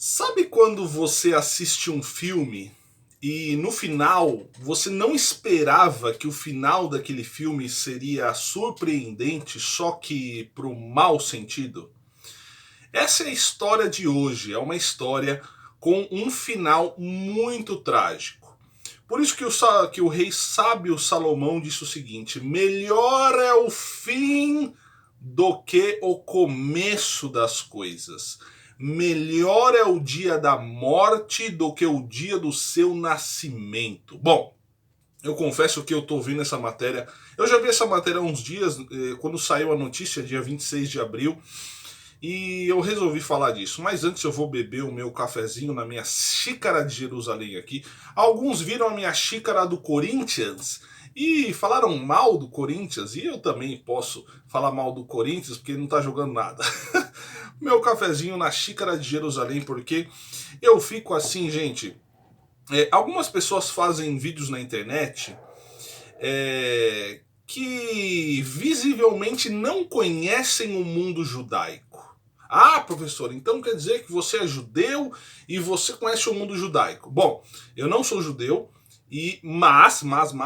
Sabe quando você assiste um filme e no final você não esperava que o final daquele filme seria surpreendente, só que pro mau sentido? Essa é a história de hoje, é uma história com um final muito trágico. Por isso que o rei sábio Salomão disse o seguinte: melhor é o fim do que o começo das coisas. Melhor é o dia da morte do que o dia do seu nascimento. Bom, eu confesso que eu estou vendo essa matéria. Eu já vi essa matéria há uns dias, quando saiu a notícia, dia 26 de abril, e eu resolvi falar disso. Mas antes eu vou beber o meu cafezinho na minha xícara de Jerusalém aqui. Alguns viram a minha xícara do Corinthians e falaram mal do Corinthians. E eu também posso falar mal do Corinthians porque não tá jogando nada. Meu cafezinho na xícara de Jerusalém, porque eu fico assim, gente. Algumas pessoas fazem vídeos na internet que visivelmente não conhecem o mundo judaico. Ah, professor, então quer dizer que você é judeu e você conhece o mundo judaico. Bom, eu não sou judeu, mas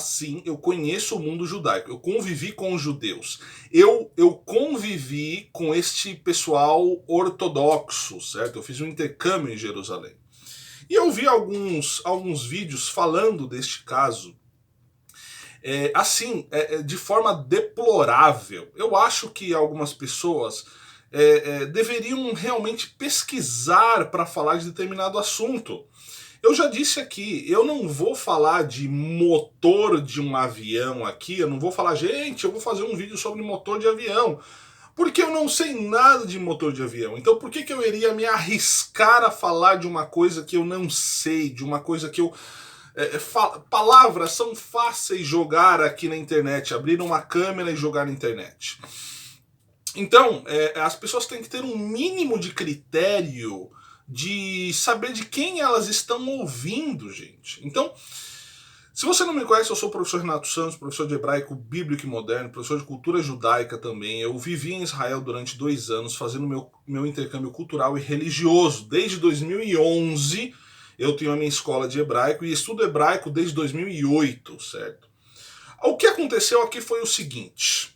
sim, eu conheço o mundo judaico. Eu convivi com os judeus. Eu convivi com este pessoal ortodoxo, certo? Eu fiz um intercâmbio em Jerusalém. E eu vi alguns vídeos falando deste caso de forma deplorável. Eu acho que algumas pessoas deveriam realmente pesquisar para falar de determinado assunto. Eu já disse aqui, eu não vou falar de motor de um avião aqui, eu não vou falar, gente, eu vou fazer um vídeo sobre motor de avião, porque eu não sei nada de motor de avião. Então por que eu iria me arriscar a falar de uma coisa que eu não sei, de uma coisa que eu palavras são fáceis jogar aqui na internet, abrir uma câmera e jogar na internet. Então, as pessoas têm que ter um mínimo de critério de saber de quem elas estão ouvindo, gente. Então, se você não me conhece, eu sou o professor Renato Santos, professor de hebraico bíblico e moderno, professor de cultura judaica também. Eu vivi em Israel durante 2 anos, fazendo meu intercâmbio cultural e religioso. Desde 2011, eu tenho a minha escola de hebraico e estudo hebraico desde 2008, certo? O que aconteceu aqui foi o seguinte.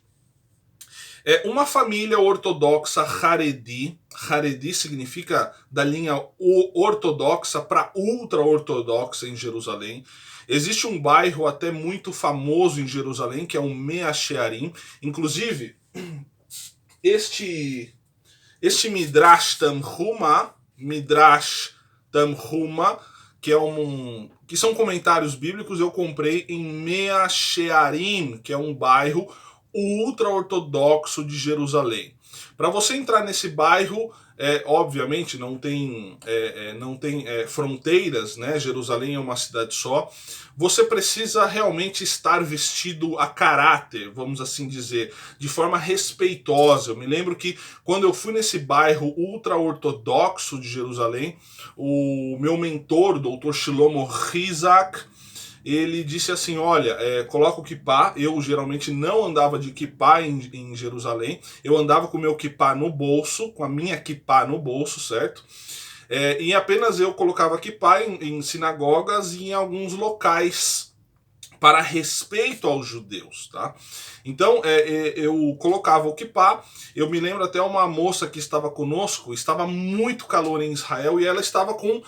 Uma família ortodoxa Haredi, Haredi significa da linha ortodoxa para ultra-ortodoxa em Jerusalém. Existe um bairro até muito famoso em Jerusalém, que é o Mea Shearim. Inclusive, este Midrash Tanhuma, que são comentários bíblicos, eu comprei em Mea Shearim, que é um bairro ultra-ortodoxo de Jerusalém. Para você entrar nesse bairro, obviamente não tem fronteiras, né? Jerusalém é uma cidade só. Você precisa realmente estar vestido a caráter, vamos assim dizer, de forma respeitosa. Eu me lembro que quando eu fui nesse bairro ultra-ortodoxo de Jerusalém, o meu mentor, o Dr. Shlomo Rizak, ele disse assim, olha, coloca o kippá. Eu geralmente não andava de kippá em Jerusalém, eu andava com o meu kippá no bolso, com a minha kippá no bolso, certo? E apenas eu colocava kippá em sinagogas e em alguns locais para respeito aos judeus, tá? Então eu colocava o kippá. Eu me lembro até uma moça que estava conosco, estava muito calor em Israel e ela estava com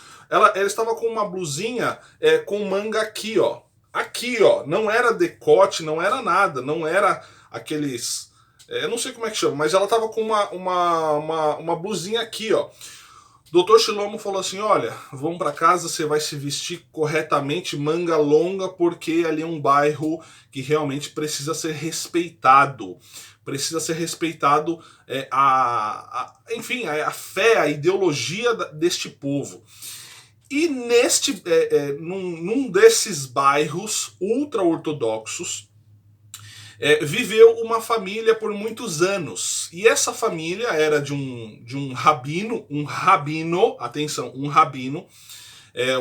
uma blusinha com manga aqui, ó, não era decote, não era nada, não era aqueles, eu não sei como é que chama, mas ela estava com uma blusinha aqui, ó. Dr. Shlomo falou assim, olha, vamos para casa, você vai se vestir corretamente, manga longa, porque ali é um bairro que realmente precisa ser respeitado. Precisa ser respeitado enfim, a fé, a ideologia deste povo. E num desses bairros ultra-ortodoxos, viveu uma família por muitos anos. E essa família era de um rabino, atenção, um rabino,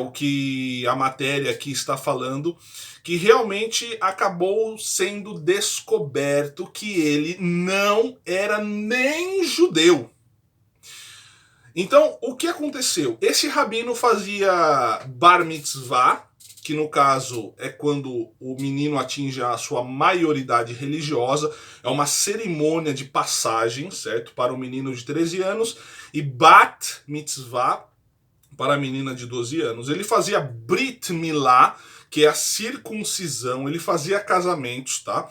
o que a matéria aqui está falando, que realmente acabou sendo descoberto que ele não era nem judeu. Então, o que aconteceu? Esse rabino fazia bar mitzvah, que no caso é quando o menino atinge a sua maioridade religiosa, é uma cerimônia de passagem, certo? Para o menino de 13 anos, e bat mitzvah para a menina de 12 anos. Ele fazia brit milá, que é a circuncisão, ele fazia casamentos, tá?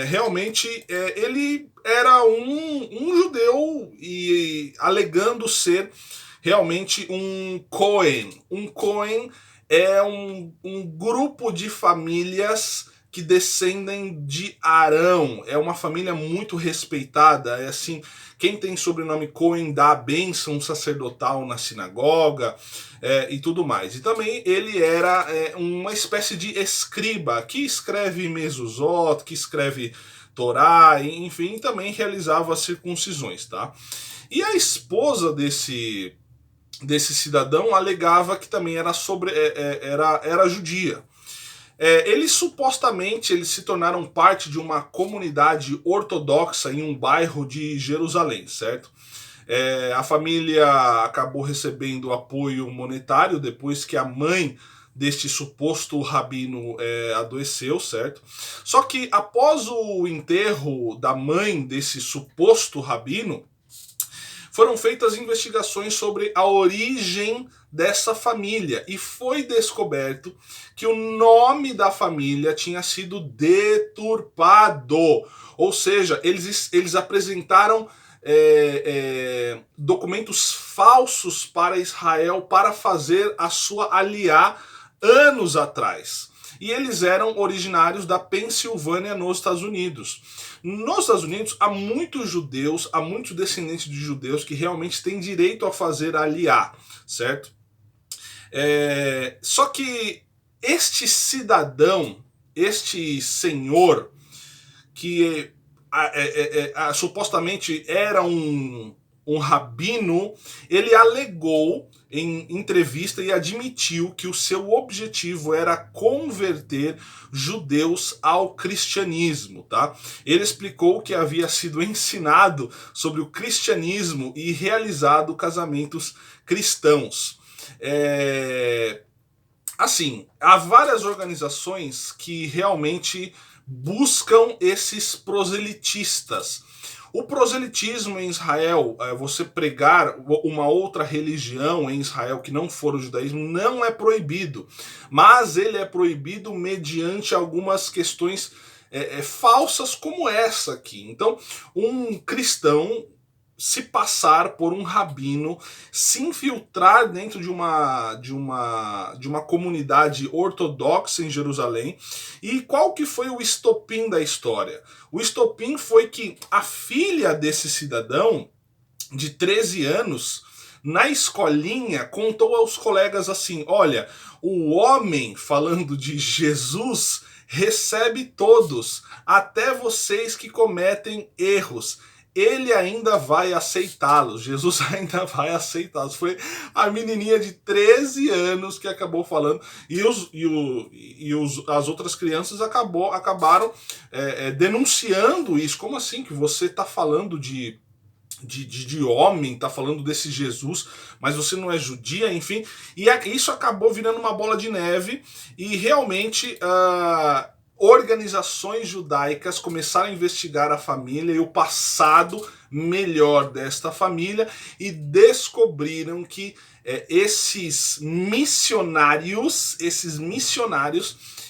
Realmente ele era um judeu e alegando ser realmente um Cohen. Um Cohen é um grupo de famílias que descendem de Arão. É uma família muito respeitada. É assim, quem tem sobrenome Cohen dá a bênção sacerdotal na sinagoga e tudo mais. E também ele era uma espécie de escriba que escreve Mezuzot, que escreve Torá, enfim, também realizava circuncisões, tá? E a esposa desse cidadão alegava que também era judia. Eles se tornaram parte de uma comunidade ortodoxa em um bairro de Jerusalém, certo? A família acabou recebendo apoio monetário depois que a mãe deste suposto rabino adoeceu, certo? Só que após o enterro da mãe desse suposto rabino, foram feitas investigações sobre a origem dessa família e foi descoberto que o nome da família tinha sido deturpado. Ou seja, eles apresentaram documentos falsos para Israel para fazer a sua aliá anos atrás. E eles eram originários da Pensilvânia, nos Estados Unidos. Nos Estados Unidos há muitos judeus, há muitos descendentes de judeus que realmente têm direito a fazer aliá, certo? Só que este cidadão, este senhor, que supostamente era um rabino, ele alegou em entrevista e admitiu que o seu objetivo era converter judeus ao cristianismo, tá? Ele explicou que havia sido ensinado sobre o cristianismo e realizado casamentos cristãos. Assim, há várias organizações que realmente buscam esses proselitistas. O proselitismo em Israel, você pregar uma outra religião em Israel que não for o judaísmo, não é proibido. Mas ele é proibido mediante algumas questões falsas como essa aqui. Então, um cristão se passar por um rabino, se infiltrar dentro de uma comunidade ortodoxa em Jerusalém. E qual que foi o estopim da história? O estopim foi que a filha desse cidadão, de 13 anos, na escolinha, contou aos colegas assim: olha, o homem, falando de Jesus, recebe todos, até vocês que cometem erros. Ele ainda vai aceitá-los, Jesus ainda vai aceitá-los. Foi a menininha de 13 anos que acabou falando, as outras crianças acabaram denunciando isso. Como assim que você está falando de homem, tá falando desse Jesus, mas você não é judia, enfim. E isso acabou virando uma bola de neve e realmente organizações judaicas começaram a investigar a família e o passado melhor desta família e descobriram que esses missionários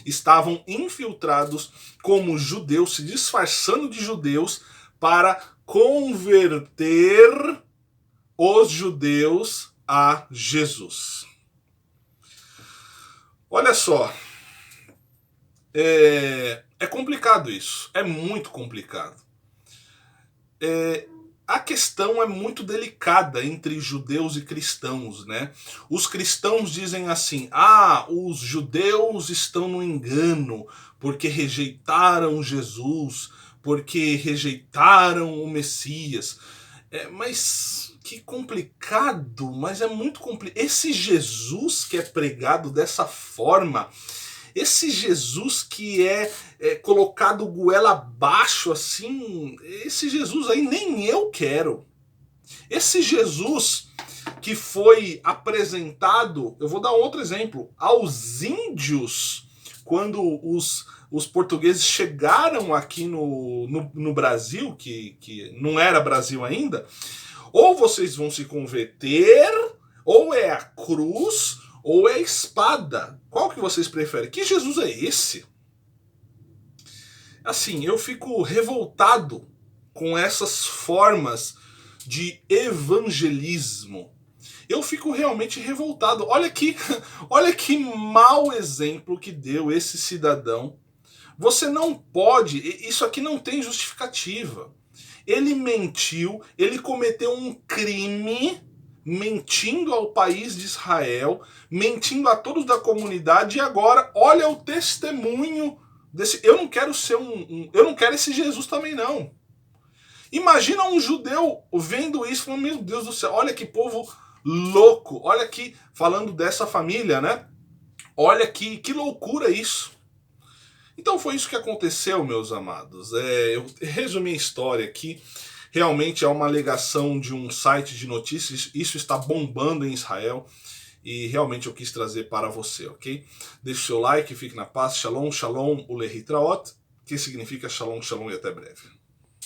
estavam infiltrados como judeus, se disfarçando de judeus para converter os judeus a Jesus. Olha só, é complicado isso, é muito complicado. A questão é muito delicada entre judeus e cristãos, né? Os cristãos dizem assim: os judeus estão no engano porque rejeitaram Jesus, porque rejeitaram o Messias. Mas que complicado, mas é muito complicado. Esse Jesus que é pregado dessa forma, esse Jesus que é colocado goela abaixo assim, esse Jesus aí nem eu quero. Esse Jesus que foi apresentado, eu vou dar outro exemplo, aos índios, quando os portugueses chegaram aqui no Brasil, que não era Brasil ainda, ou vocês vão se converter, ou é a cruz, ou é a espada. Qual que vocês preferem? Que Jesus é esse? Assim, eu fico revoltado com essas formas de evangelismo. Eu fico realmente revoltado. Olha que mau exemplo que deu esse cidadão. Você não pode, isso aqui não tem justificativa. Ele mentiu, ele cometeu um crime mentindo ao país de Israel, mentindo a todos da comunidade, e agora olha o testemunho desse. Eu não quero ser eu não quero esse Jesus também não. Imagina um judeu vendo isso, falando, meu Deus do céu, olha que povo louco, olha aqui, falando dessa família, né? Olha que loucura isso. Então foi isso que aconteceu, meus amados. Eu resumi a história aqui. Realmente é uma alegação de um site de notícias. Isso está bombando em Israel. E realmente eu quis trazer para você, ok? Deixe o seu like, fique na paz. Shalom, shalom, ulehi traot, que significa shalom, shalom e até breve.